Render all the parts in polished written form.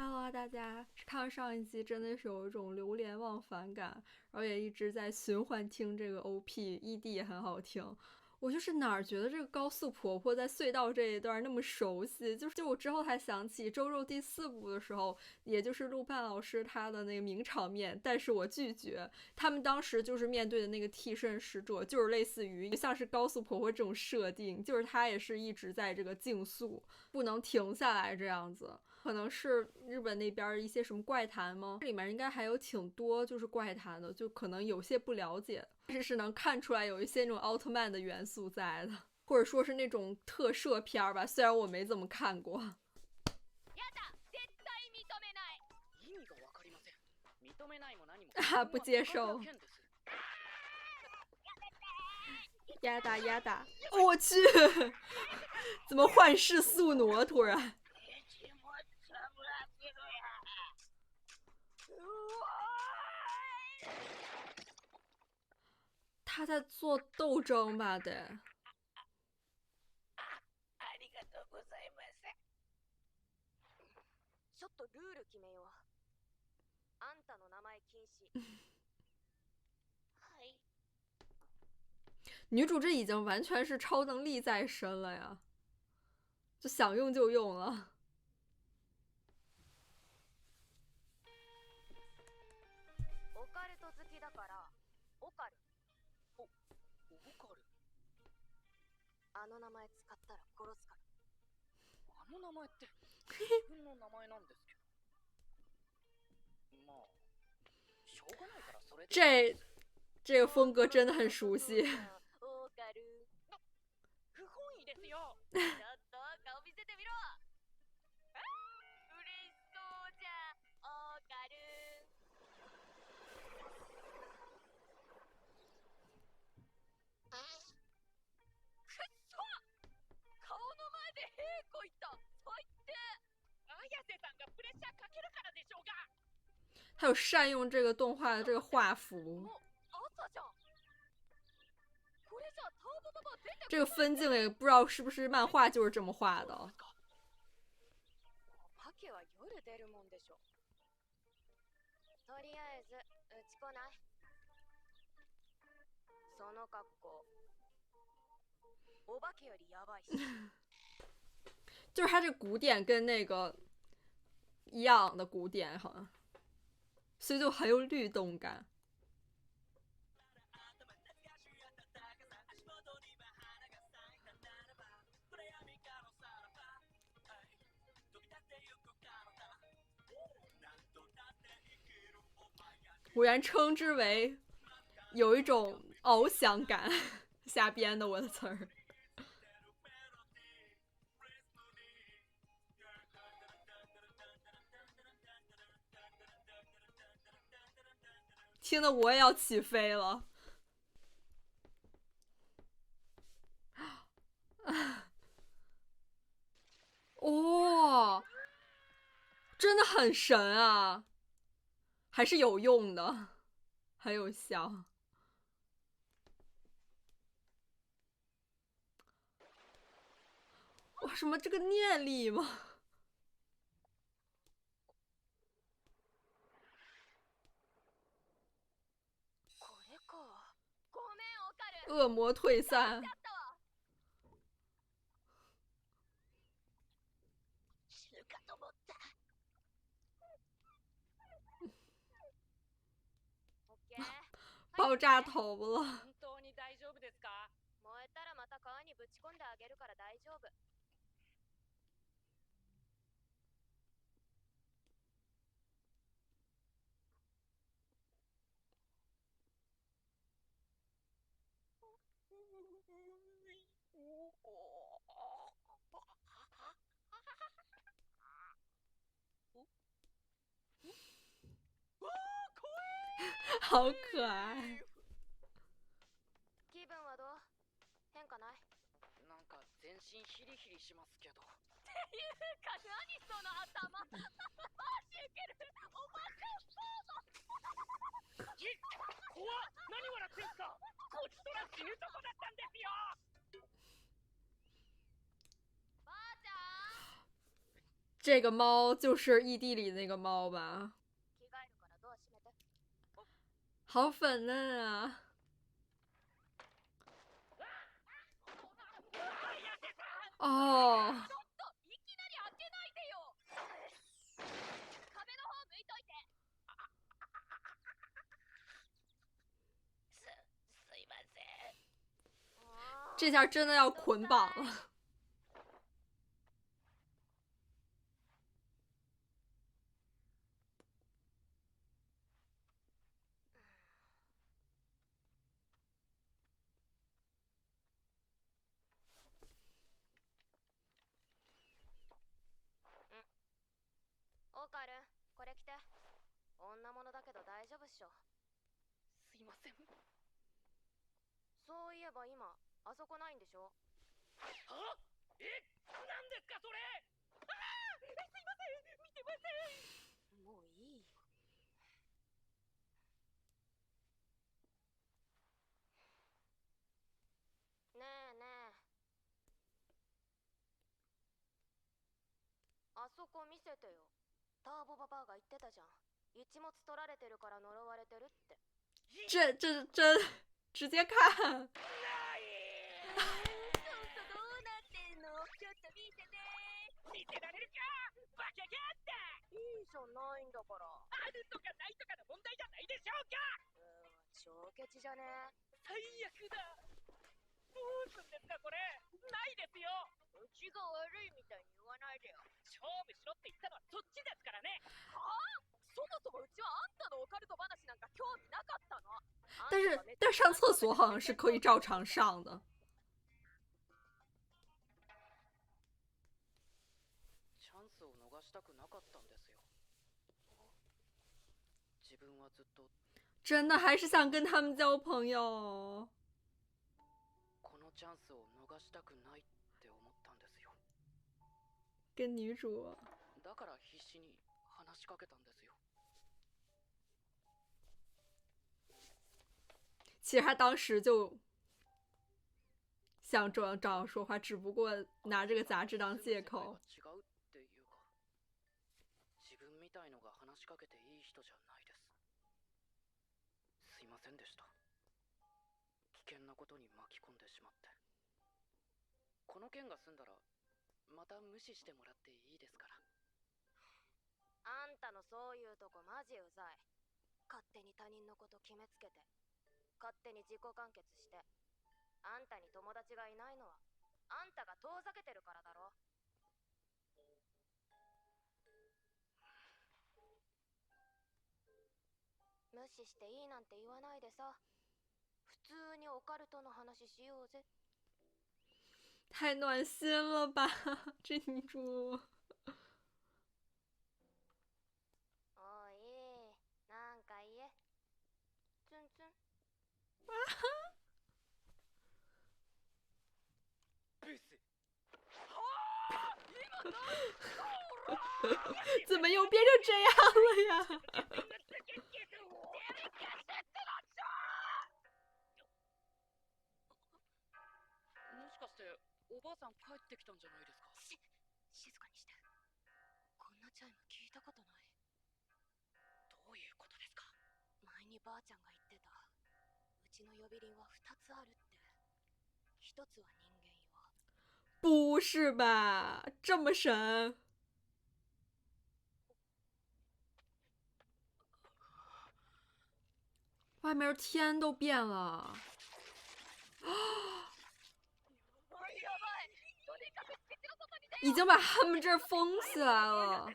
Hello 啊，大家！看完上一集，真的是有一种流连忘返感，然后也一直在循环听这个 OP，ED 也很好听。我就是哪儿觉得这个高速婆婆在隧道这一段那么熟悉，就我之后还想起周肉第4部的时候，也就是陆半老师他的那个名场面，但是我拒绝。他们当时就是面对的那个替身使者，就是类似于像是高速婆婆这种设定，就是她也是一直在这个竞速，不能停下来这样子。可能是日本那边一些什么怪谈吗？这里面应该还有挺多就是怪谈的，就可能有些不了解，但是能看出来有一些那种奥特曼的元素在的，或者说是那种特摄片吧，虽然我没怎么看过。啊，不接受。压打压打，我去，怎么幻视速挪突然？他在做斗争吧？得。ちょっとルール決めよう。あんたの名前禁止。はい。女主这已经完全是超能力在身了呀，就想用就用了。オカルト好きだからオカル。オカル。あの名前使ったら殺すから。あの名前って自分の名前なんですけど。まあ、しょうがないからそれで。这个风格真的很熟悉。オカル。不本意ですよ。ちょっと顔見せてみろ。嬉しそうじゃん。オカル。顔の前でへこいた最低。綾瀬さんがプレッシャーかけるからでしょうが。还有善用这个动画的这个画幅，这个分镜也不知道是不是漫画就是这么画的。とりあえずうち来ない。その格好お化けよりやばいし。就是他这古典跟那个一样的古典好像，所以就很有律动感。我原称之为有一种翱翔感，瞎编的我的词儿。听得我也要起飞了。哦，真的很神啊，还是有用的，很有效。哇，什么这个念力吗？恶魔退散。爆炸头了。本当に大丈夫ですか？燃えたらまた川にぶち込んであげるから大丈夫。好可愛。気分はどう？変化ない？なんか全身ヒリヒリしますけど。っていうか何その頭。マジウケる。おバカそう。怖っ。何笑ってんすか。こちとら死ぬとこだったんですよ。ばあちゃん。这个猫就是异地里那个猫吧？着替えるからドア閉めて。好粉嫩啊！哦，ちょっといきなり開けないでよ。壁の方向いといて。すいません。这下真的要捆绑了。オカル、これ着て。女物だけど大丈夫っしょ。すいません。そういえば今、あそこないんでしょ。は？え、なんですかそれ。ああ、すいません、見てません。もういいよ。ねえねえ、あそこ見せてよ。ターボババアが言ってたじゃん。一物取られてるから呪われてるって。这直接看。どうなってんの？ちょっと見せて。見せられるかバカがあった。いいじゃないんだから。あるとかないとかの問題じゃないでしょうか。超ケチじゃね。最悪だ。どうすんですかこれ。ないですよ。うちが悪いみたいに言わないでよ。勝負しろって言ったのはそっちですからね。はあ？そもそもうちはあんたのオカルト話なんか興味なかったの。但上厕所好像是可以照常上的。チャンスを逃したくなかったんですよ。自分はずっと真的还是想跟他们交朋友。このチャンスを逃したくないって思ったんですよ。跟女主。だから必死に話しかけたんですよ。其实他当时就想找我说话，只不过拿这个杂志当借口。違うっていうか、自分みたいのが話しかけていい人じゃないです。すいませんでした。危険なことに巻き込んでしまって。この件が済んだらまた無視してもらっていいですから。あんたのそういうとこマジうざい。勝手に他人のこと決めつけて、勝手に自己完結して。あんたに友達がいないのはあんたが遠ざけてるからだろ。無視していいなんて言わないでさ。普通にオカルトの話しようぜ。太暖心了吧，这女主。おい、なんか言え。ツンツン。ブス。怎么又变成这样了呀？もしかしておばあさん帰ってきたんじゃないですか。静かにして。こんなチャイム聞いたことない。どういうことですか。前にばあちゃんが言ってた。うちの呼び鈴は2つあるって。1つは人間用。不是吧，这么神？外面天都变了。已经把他们这儿封起来了。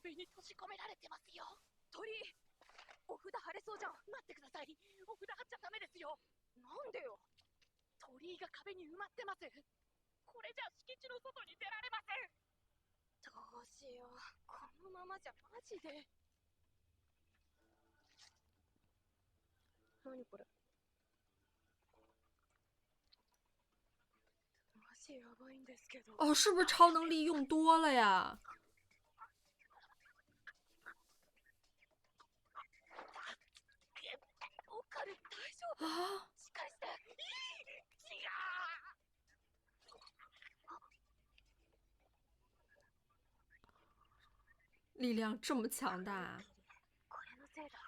壁に閉じ込められてますよ。鳥居、お札貼れそうじゃん。待ってください。お札貼っちゃダメですよ。なんでよ。鳥居が壁に埋まってます。これじゃ敷地の外に出られません。どうしよう。このままじゃマジで。何これ。マジやばいんですけど。哦，是不是超能力用多了呀？オカル大丈夫？啊！しっかりして。いい力量这么强大。これのせいだ。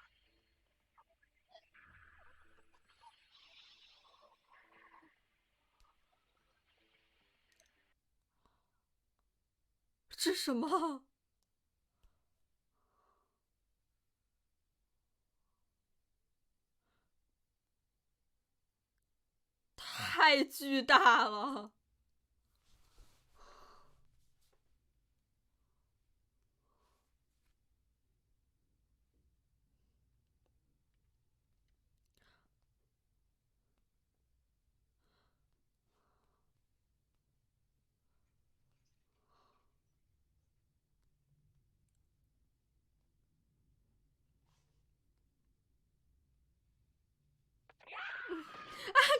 这什么？太巨大了！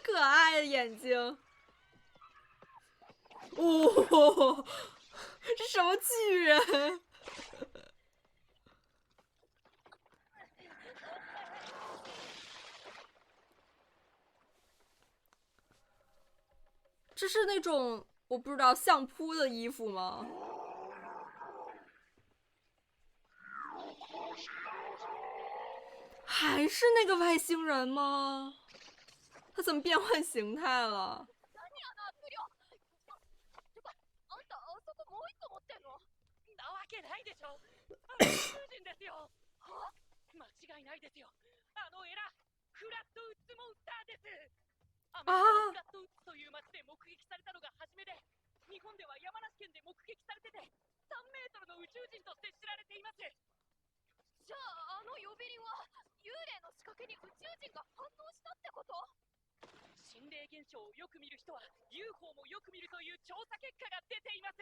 可爱的眼睛。哦，这什么巨人？这是那种我不知道相扑的衣服吗？还是那个外星人吗？他怎么变换形态了？何あの悪霊。てか、あんたあそこもう一個持ってんの？なわけないでしょ。あの宇宙人ですよ。は？間違いないですよ。あのエラ、フラットウッズモンスターです。アメリカのフラットウッズという町で目撃されたのが初めで、日本では山梨県で目撃されてて、3メートルの宇宙人として知られています。じゃああの呼び鈴は幽霊の仕掛けに宇宙人が反応したってこと？心霊現象をよく見る人は UFO もよく見るという調査結果が出ています。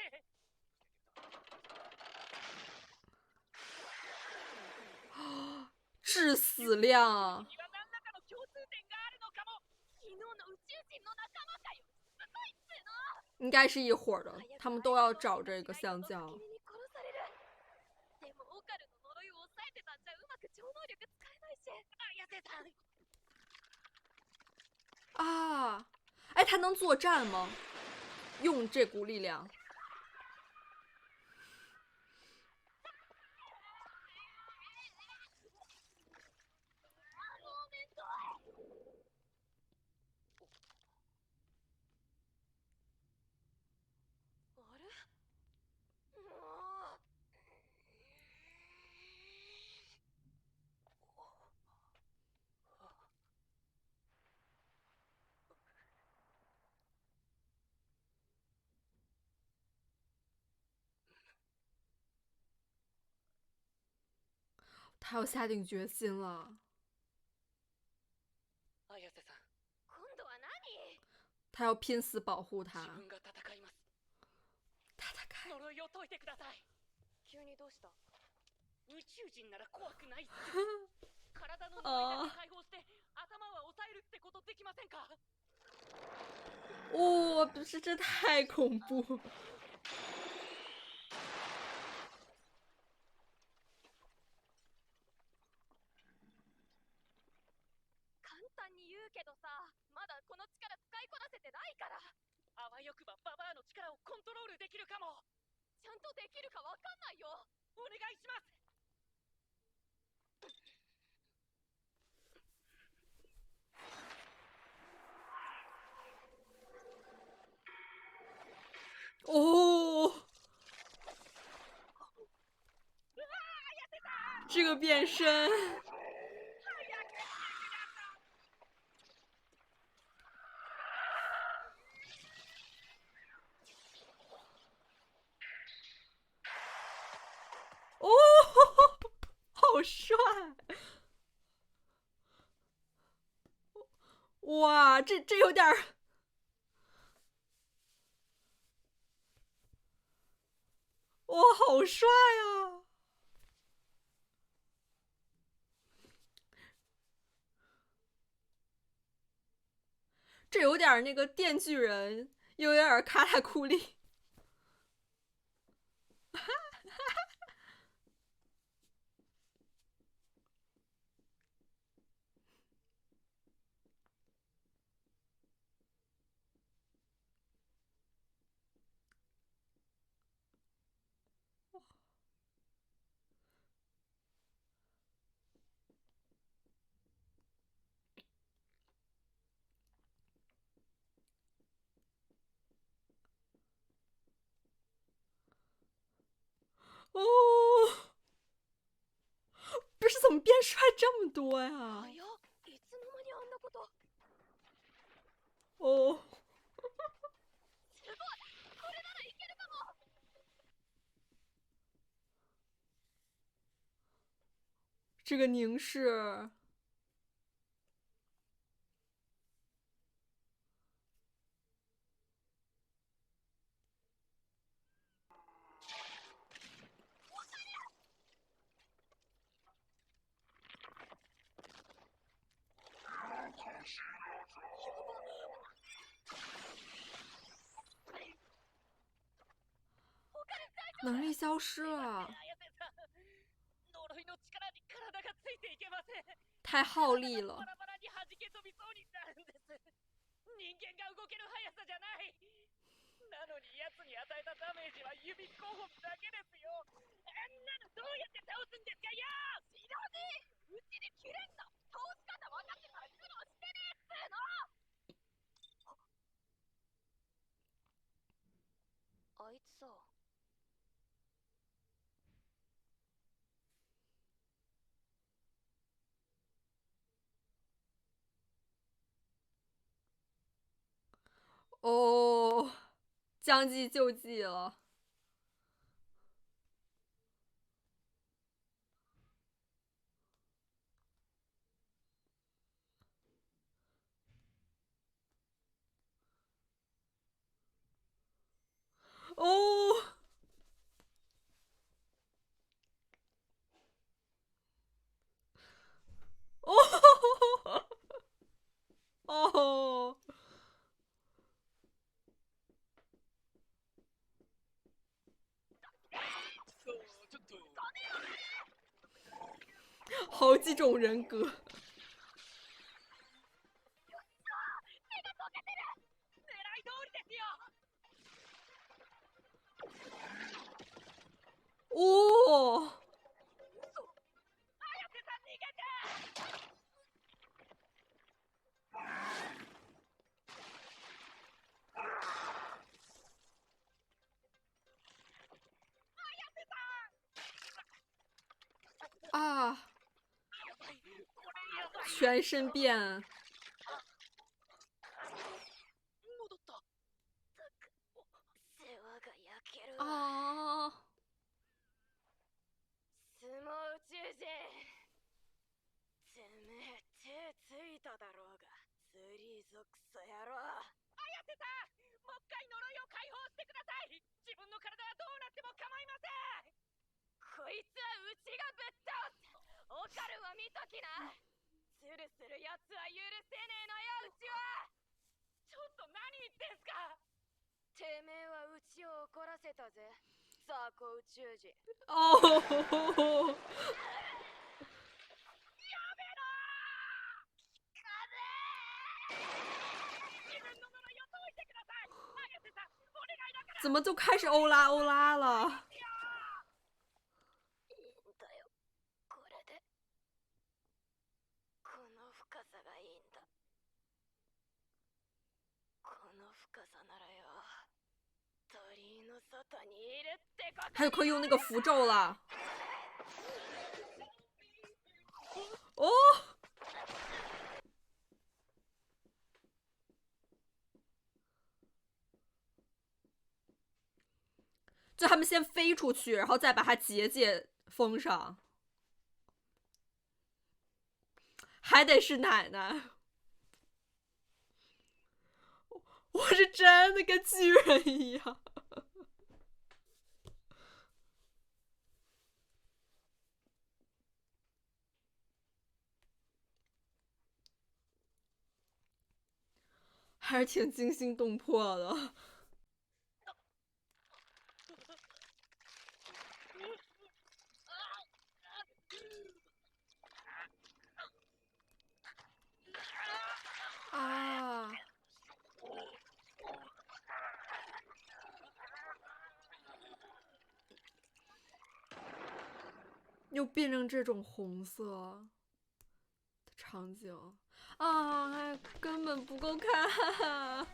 致死量。には何らかの共通点があるのかも。昨日の宇宙人の仲間かよ。すごいっつの。应该是一伙的，他们都要找这个香蕉。君に殺される。でもオカルの呪いを抑えてたんじゃうまく超能力使えないし。綾瀬さん。啊，哎，他能作战吗？用这股力量？あれ？もう。他要下定决心了。綾瀬さん。今度は何？他要拼死保护他。自分が戦います。戦い。呪いを解いてください。急にどうした？宇宙人なら怖くないっす。体の呪いだけ解放して頭は抑えるってことできませんか？哦，这太恐怖。簡単に言うけどさ、まだこの力使いこなせてないから。あわよくばババアの力をコントロールできるかも。ちゃんとできるかわかんないよ。お願いします。哦，这个变身。哦，好帅！哇，这有点儿，哇，好帅啊！这有点那个电锯人，又有点卡塔库里。哦，不是怎么变帅这么多呀？早っ、いつの間にあんなこと。哦，すごい、これならいけるかも。这个凝视，能力消失了，綾瀬さん、呪いの力に体がついていけません。太耗力了バ。ラバラに弾け飛びそうになるんです。人間が動ける速さじゃない。なのに奴に与えたダメージは指5本だけですよ。あんなのどうやって倒すんですかよ。知らねえ、うちに切れんの。倒し方分かってから苦労してねえっつーの。あいつさ、哦，将计就计了。哦，哦，哦，好几种人格。狙い通りですよ。哦，綾瀬さん逃げて。啊，やばい、全身变。戻った。世話が焼けるわ。啊，相撲宇宙人。てめえ手ついただろうが、スリーゾクソ野郎。綾瀬さん、もう一回呪いを解放してください。自分の体はどうなっても構いません。こいつはうちがぶっ倒す。オカルは見ときな。ズルするやつは許せねえのよ、うちは。ちょっと何言ってんすか。てめえはうちを怒らせたぜ、ザコ宇宙人。哦，自分の呪いを解いてください。綾瀬さん、お願いだから。怎么就开始欧拉欧拉了？いいんだよ、これで。この深さがいいんだ。この深さならよ、鳥居の外にいるってこと。还有可以用那个符咒了。哦，就他们先飞出去，然后再把它结界封上，还得是奶奶。我是真的跟巨人一样。还是挺惊心动魄的。啊！又变成这种红色的场景啊，哎，根本不够看。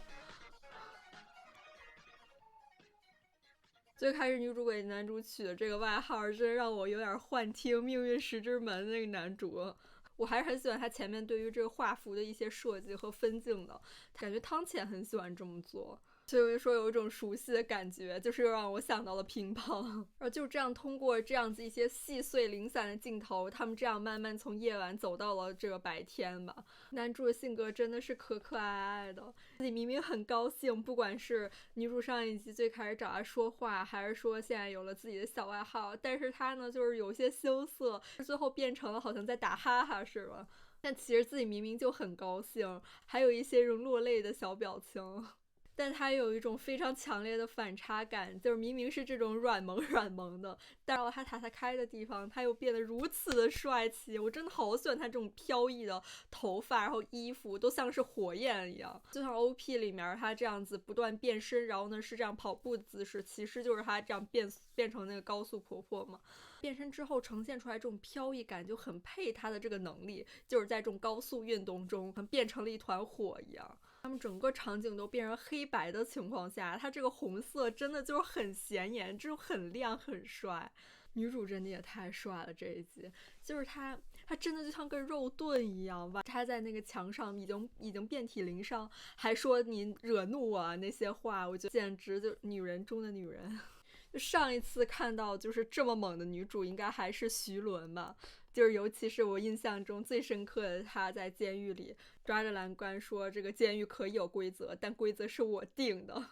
最开始女主给男主取的这个外号真让我有点幻听命运石之门那个男主。我还是很喜欢他前面对于这个画幅的一些设计和分镜的，感觉汤浅很喜欢这么做，所以说有一种熟悉的感觉，就是又让我想到了乒乓。然后就这样通过这样子一些细碎零散的镜头，他们这样慢慢从夜晚走到了这个白天吧。男主的性格真的是可可爱爱的，自己明明很高兴，不管是女主上一集最开始找他说话，还是说现在有了自己的小外号，但是他呢就是有些羞涩，最后变成了好像在打哈哈似的，但其实自己明明就很高兴，还有一些人落泪的小表情。但他有一种非常强烈的反差感，就是明明是这种软萌的，但到他塔塔开的地方，他又变得如此的帅气。我真的好喜欢他这种飘逸的头发，然后衣服都像是火焰一样，就像 OP 里面他这样子不断变身，然后呢是这样跑步的姿势，其实就是他这样变成那个高速婆婆嘛。变身之后呈现出来这种飘逸感就很配他的这个能力，就是在这种高速运动中变成了一团火一样。他们整个场景都变成黑白的情况下，它这个红色真的就是很显眼，这种很亮很帅。女主真的也太帅了，这一集就是她真的就像个肉盾一样吧。她在那个墙上已经遍体鳞伤，还说你惹怒我啊那些话，我觉得简直就女人中的女人。就上一次看到就是这么猛的女主，应该还是徐伦吧。就是尤其是我印象中最深刻的，她在监狱里抓着栏杆说这个监狱可以有规则，但规则是我定的。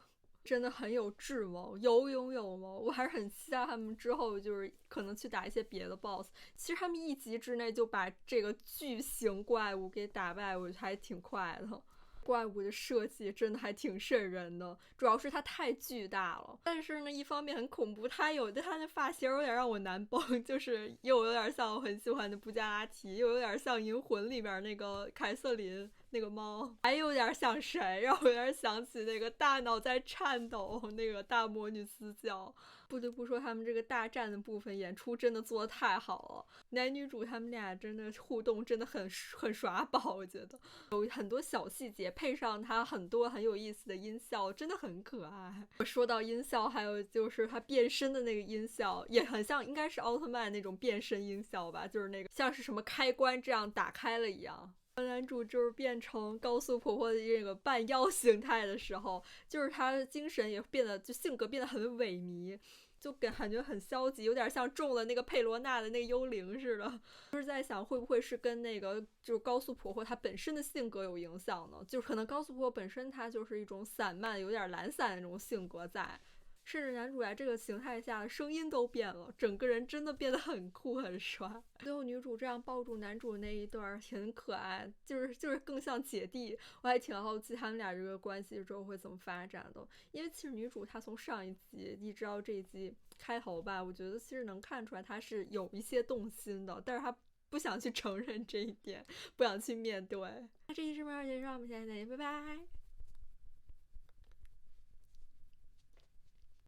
真的很有智谋，有勇有谋。我还是很期待他们之后就是可能去打一些别的 boss。其实他们一集之内就把这个巨型怪物给打败，我觉得还挺快的。怪物的设计真的还挺瘆人的，主要是它太巨大了，但是呢一方面很恐怖，它那发型有点让我难崩，就是又有点像我很喜欢的布加拉提，又有点像银魂里面那个凯瑟琳那个猫，还有点像谁，让我有点想起那个大脑在颤抖那个大魔女私教。不得不说他们这个大战的部分演出真的做得太好了，男女主他们俩真的互动真的很耍宝，我觉得有很多小细节配上它很多很有意思的音效，真的很可爱。我说到音效，还有就是他变身的那个音效也很像，应该是奥特曼那种变身音效吧，就是那个像是什么开关这样打开了一样。男主就是变成高速婆婆的这个半妖形态的时候，就是他的精神也变得就性格变得很萎靡，就感觉很消极，有点像中了那个佩罗娜的那个幽灵似的。就是在想会不会是跟那个就是高速婆婆她本身的性格有影响呢？就是可能高速婆婆本身她就是一种散漫有点懒散的那种性格在，甚至男主在这个形态下声音都变了，整个人真的变得很酷很帅。最后女主这样抱住男主那一段很可爱，就是更像姐弟。我还挺好奇他们俩这个关系之后会怎么发展的，因为其实女主她从上一集一直到这一集开头吧，我觉得其实能看出来她是有一些动心的，但是她不想去承认这一点，不想去面对。那这期视频就到这里，我们下期再见，拜拜。